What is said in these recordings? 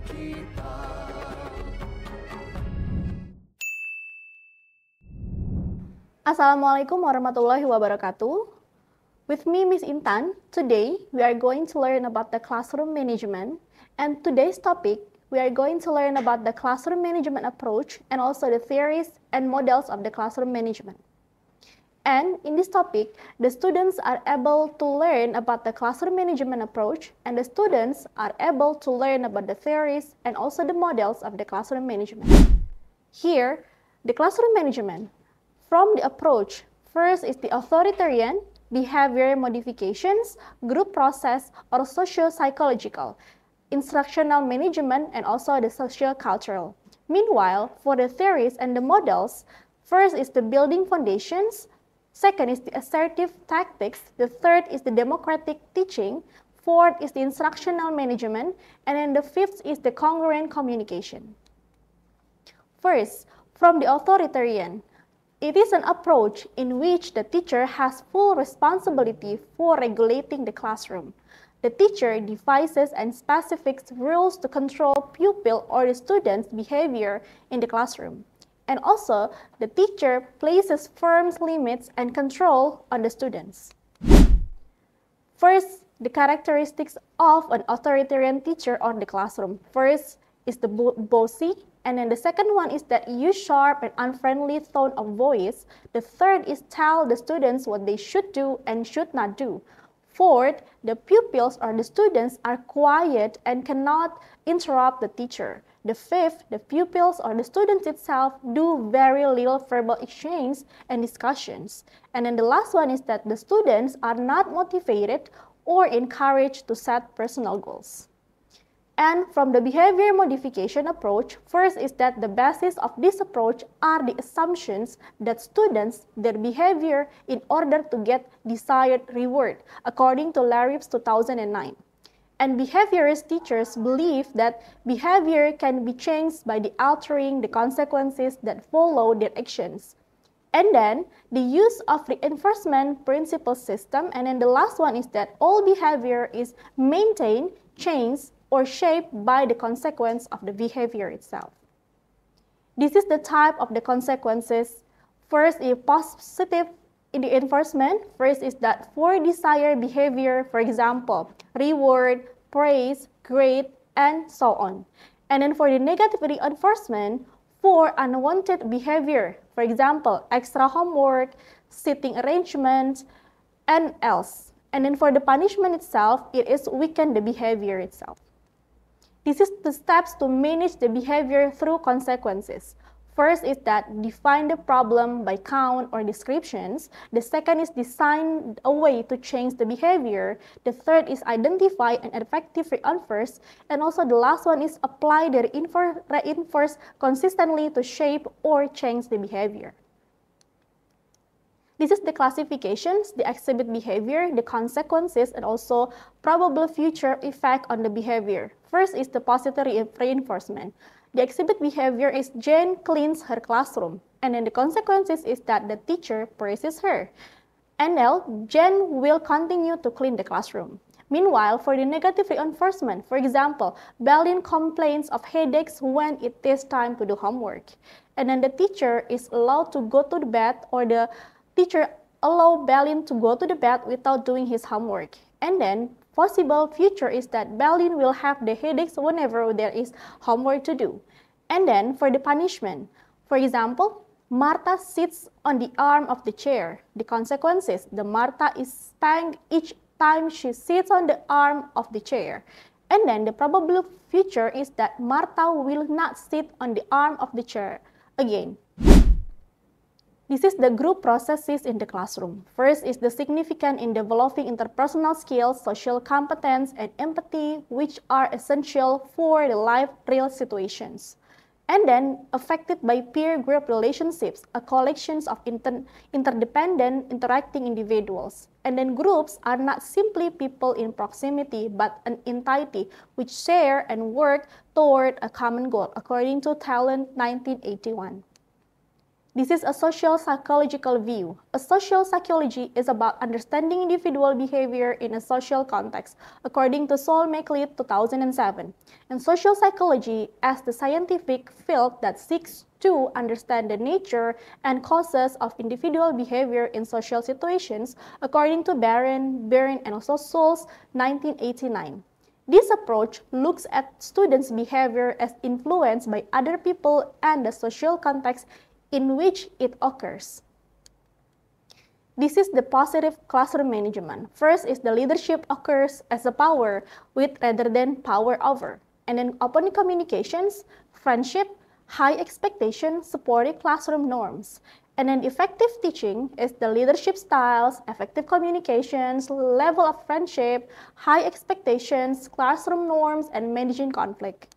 kita. Assalamualaikum warahmatullahi wabarakatuh. With me, Miss Intan. Today, we are going to learn about the classroom management. And today's topic, we are going to learn about the classroom management approach and also the theories and models of the classroom management. And in this topic, the students are able to learn about the classroom management approach, and the students are able to learn about the theories and also the models of the classroom management. Here, the classroom management. From the approach, first is the authoritarian, behavior modifications, group process, or socio-psychological, instructional management, and also the socio-cultural. Meanwhile, for the theories and the models, first is the building foundations, second is the assertive tactics, the third is the democratic teaching, fourth is the instructional management, and then the fifth is the congruent communication. First, from the authoritarian, it is an approach in which the teacher has full responsibility for regulating the classroom. The teacher devises and specifies rules to control pupil or the student's behavior in the classroom. And also, the teacher places firm limits and control on the students. First, the characteristics of an authoritarian teacher on the classroom. First is the bossy. And then the second one is that use sharp and unfriendly tone of voice. The third is tell the students what they should do and should not do. Fourth, the pupils or the students are quiet and cannot interrupt the teacher. The fifth, the pupils or the students itself do very little verbal exchange and discussions. And then the last one is that the students are not motivated or encouraged to set personal goals. And from the behavior modification approach, first is that the basis of this approach are the assumptions that students, their behavior in order to get desired reward, according to Larif's 2009. And behaviorist teachers believe that behavior can be changed by the altering the consequences that follow their actions. And then the use of reinforcement principle system, and then the last one is that all behavior is maintained, changed, or shaped by the consequence of the behavior itself. This is the type of the consequences. First is positive reinforcement. First is that for desired behavior, for example, reward, praise, grade, and so on. And then for the negative reinforcement, for unwanted behavior, for example, extra homework, sitting arrangements, and else. And then for the punishment itself, it is weaken the behavior itself. This is the steps to manage the behavior through consequences. First is that define the problem by count or descriptions. The second is design a way to change the behavior. The third is identify an effective reinforce. And also the last one is apply the reinforce consistently to shape or change the behavior. This is the classifications, the exhibit behavior, the consequences, and also probable future effect on the behavior. First is the positive reinforcement. The exhibit behavior is Jane cleans her classroom, and then the consequences is that the teacher praises her. And now, Jane will continue to clean the classroom. Meanwhile, for the negative reinforcement, for example, Berlin complains of headaches when it is time to do homework. And then the teacher is allowed to go to the bed, or the teacher allow Berlin to go to the bed without doing his homework. And then possible future is that Berlin will have the headaches whenever there is homework to do. And then for the punishment, for example, Martha sits on the arm of the chair. The consequences, the Martha is spanked each time she sits on the arm of the chair. And then the probable future is that Martha will not sit on the arm of the chair again. This is the group processes in the classroom. First is the significant in developing interpersonal skills, social competence, and empathy, which are essential for the life real situations. And then affected by peer group relationships, a collection of interdependent interacting individuals. And then groups are not simply people in proximity, but an entity which share and work toward a common goal, according to Talent 1981. This is a social psychological view. A social psychology is about understanding individual behavior in a social context, according to Sol McLeod 2007. And social psychology as the scientific field that seeks to understand the nature and causes of individual behavior in social situations, according to Byrne, and also Sol's 1989. This approach looks at students' behavior as influenced by other people and the social context in which it occurs. This is the positive classroom management. First is the leadership occurs as a power with rather than power over. And then open communications, friendship, high expectations, supportive classroom norms. And then effective teaching is the leadership styles, effective communications, level of friendship, high expectations, classroom norms, and managing conflict.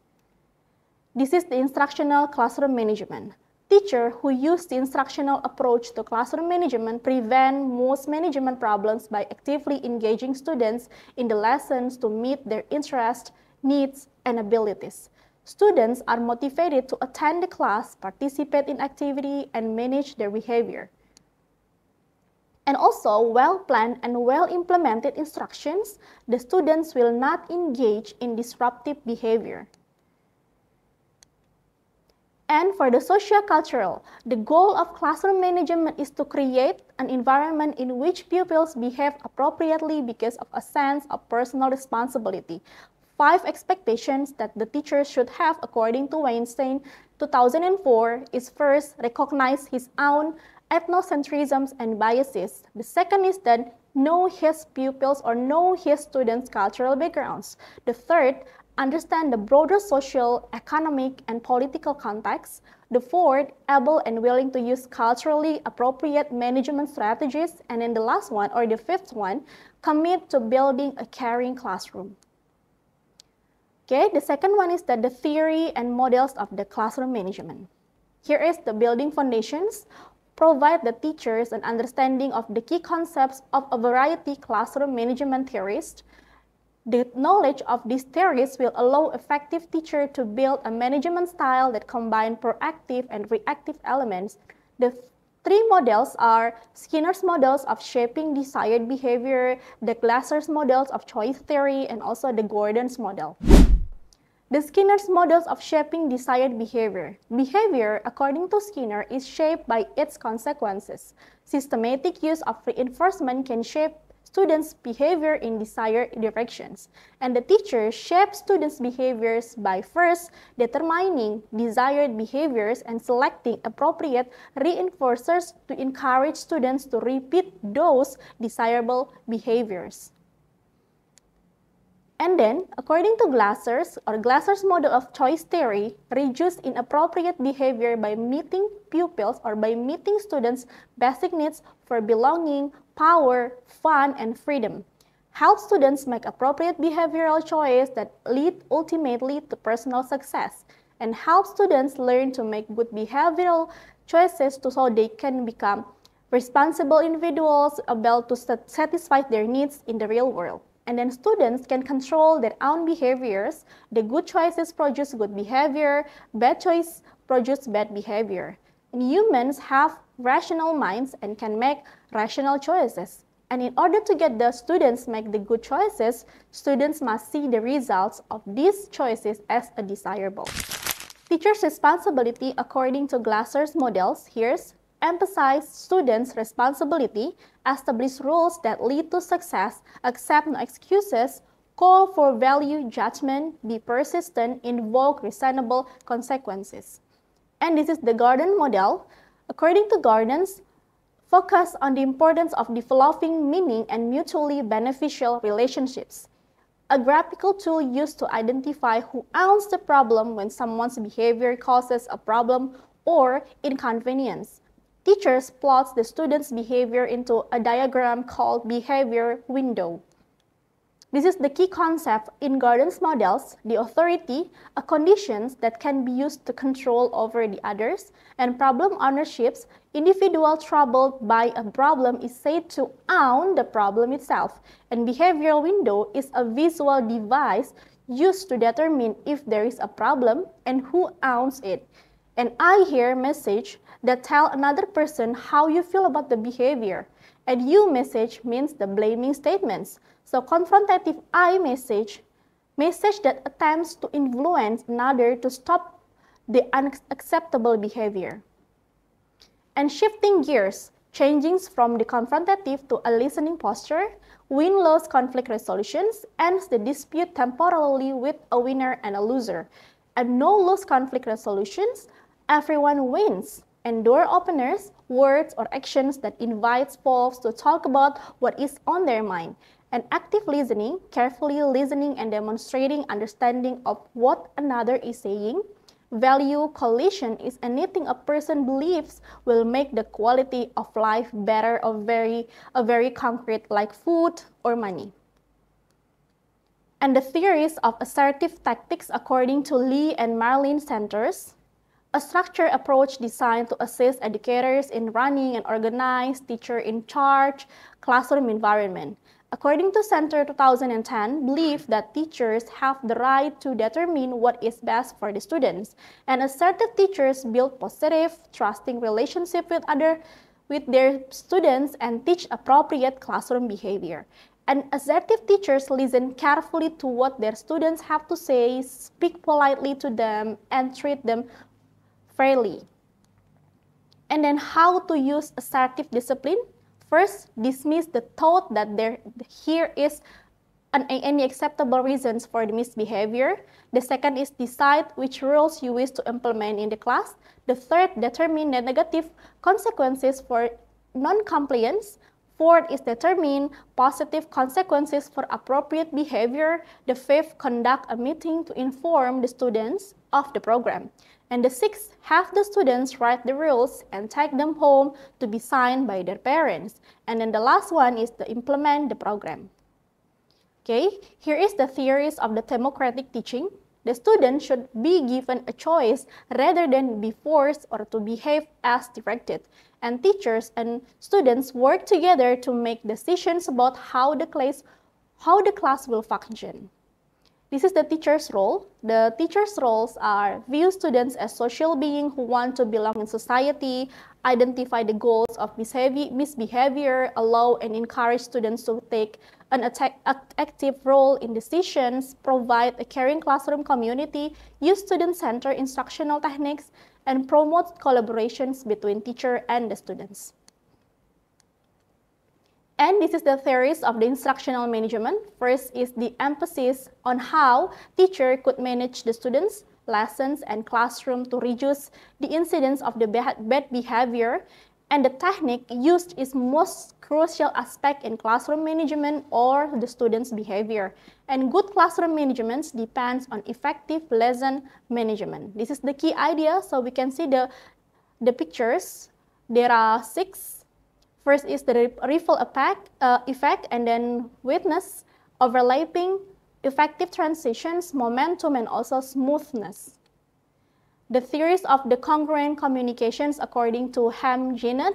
This is the instructional classroom management. Teachers who use the instructional approach to classroom management prevent most management problems by actively engaging students in the lessons to meet their interests, needs, and abilities. Students are motivated to attend the class, participate in activity, and manage their behavior. And also, well-planned and well-implemented instructions, the students will not engage in disruptive behavior. And for the socio-cultural, the goal of classroom management is to create an environment in which pupils behave appropriately because of a sense of personal responsibility. 5 expectations that the teacher should have according to Weinstein 2004 is first, recognize his own ethnocentrisms and biases. The second is that know his pupils or know his students' cultural backgrounds. The third, understand the broader social, economic, and political context. The fourth, able and willing to use culturally appropriate management strategies. And then the last one, or the fifth one, commit to building a caring classroom. Okay, the second one is that the theory and models of the classroom management. Here is the building foundations. Provide the teachers an understanding of the key concepts of a variety classroom management theories. The knowledge of these theories will allow effective teachers to build a management style that combines proactive and reactive elements. The 3 models are Skinner's models of shaping desired behavior, the Glasser's models of choice theory, and also the Gordon's model. The Skinner's models of shaping desired behavior. Behavior, according to Skinner, is shaped by its consequences. Systematic use of reinforcement can shape students' behavior in desired directions. And the teacher shapes students' behaviors by first determining desired behaviors and selecting appropriate reinforcers to encourage students to repeat those desirable behaviors. And then, according to Glasser's model of choice theory, reduce inappropriate behavior by meeting pupils or by meeting students' basic needs for belonging, power, fun, and freedom. Help students make appropriate behavioral choices that lead ultimately to personal success, and help students learn to make good behavioral choices so they can become responsible individuals able to satisfy their needs in the real world. And then students can control their own behaviors. The good choices produce good behavior, bad choices produce bad behavior. And humans have rational minds and can make rational choices. And in order to get the students make the good choices, students must see the results of these choices as a desirable. Teachers' responsibility according to Glasser's models, here's emphasize students' responsibility, establish rules that lead to success, accept no excuses, call for value judgment, be persistent, invoke reasonable consequences. And this is the Gordon model. According to Gordon's, focus on the importance of developing meaning and mutually beneficial relationships. A graphical tool used to identify who owns the problem when someone's behavior causes a problem or inconvenience. Teachers plot the student's behavior into a diagram called behavior window. This is the key concept in Gordon's models, the authority, a conditions that can be used to control over the others, and problem ownerships, individual troubled by a problem is said to own the problem itself, and behavioral window is a visual device used to determine if there is a problem and who owns it. And I hear message that tell another person how you feel about the behavior. And you message means the blaming statements. So confrontative I message that attempts to influence another to stop the unacceptable behavior. And shifting gears, changing from the confrontative to a listening posture, win-lose conflict resolutions ends the dispute temporarily with a winner and a loser. And no-lose conflict resolutions, everyone wins. And door openers, words or actions that invites folks to talk about what is on their mind. And active listening, carefully listening and demonstrating understanding of what another is saying. Value coalition is anything a person believes will make the quality of life better or a very concrete like food or money. And the theories of assertive tactics according to Lee and Marlin Centers, a structured approach designed to assist educators in running an organized, teacher-in-charge classroom environment. According to Center 2010, believe that teachers have the right to determine what is best for the students. And assertive teachers build positive, trusting relationship with their students and teach appropriate classroom behavior. And assertive teachers listen carefully to what their students have to say, speak politely to them, and treat them fairly. And then how to use assertive discipline? First, dismiss the thought that here is any acceptable reasons for the misbehavior. The second is decide which rules you wish to implement in the class. The third, determine the negative consequences for non-compliance. Fourth is determine positive consequences for appropriate behavior. The fifth, conduct a meeting to inform the students of the program. And the sixth, have the students write the rules and take them home to be signed by their parents. And then the last one is to implement the program. Okay, here is the theories of the democratic teaching. The student should be given a choice rather than be forced or to behave as directed. And teachers and students work together to make decisions about how the class will function. This is the teacher's role. The teacher's roles are view students as social beings who want to belong in society, identify the goals of misbehavior, allow and encourage students to take an active role in decisions, provide a caring classroom community, use student-centered instructional techniques, and promote collaborations between teacher and the students. And this is the theories of the instructional management. First is the emphasis on how teacher could manage the students, lessons, and classroom to reduce the incidence of the bad behavior. And the technique used is most crucial aspect in classroom management or the student's behavior. And good classroom management depends on effective lesson management. This is the key idea. So we can see the pictures. There are 6. First is the ripple effect, and then witness, overlapping, effective transitions, momentum, and also smoothness. The theories of the congruent communications according to Hamzah.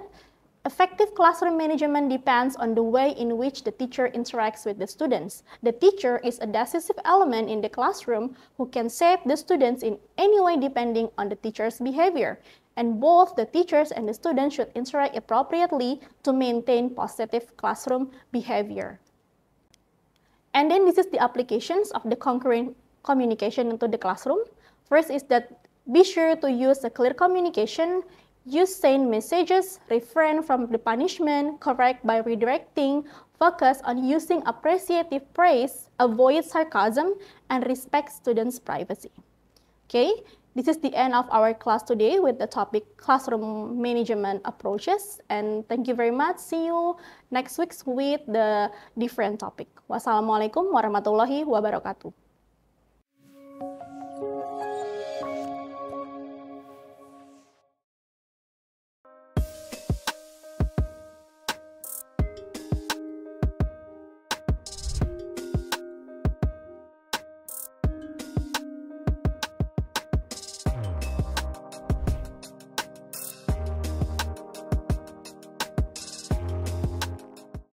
Effective classroom management depends on the way in which the teacher interacts with the students. The teacher is a decisive element in the classroom who can shape the students in any way depending on the teacher's behavior. And both the teachers and the students should interact appropriately to maintain positive classroom behavior. And then this is the applications of the concurrent communication into the classroom. First is that be sure to use a clear communication, use sane messages, refrain from the punishment, correct by redirecting, focus on using appreciative praise, avoid sarcasm, and respect students' privacy. Okay, this is the end of our class today with the topic classroom management approaches. And thank you very much. See you next week with the different topic. Wassalamualaikum warahmatullahi wabarakatuh.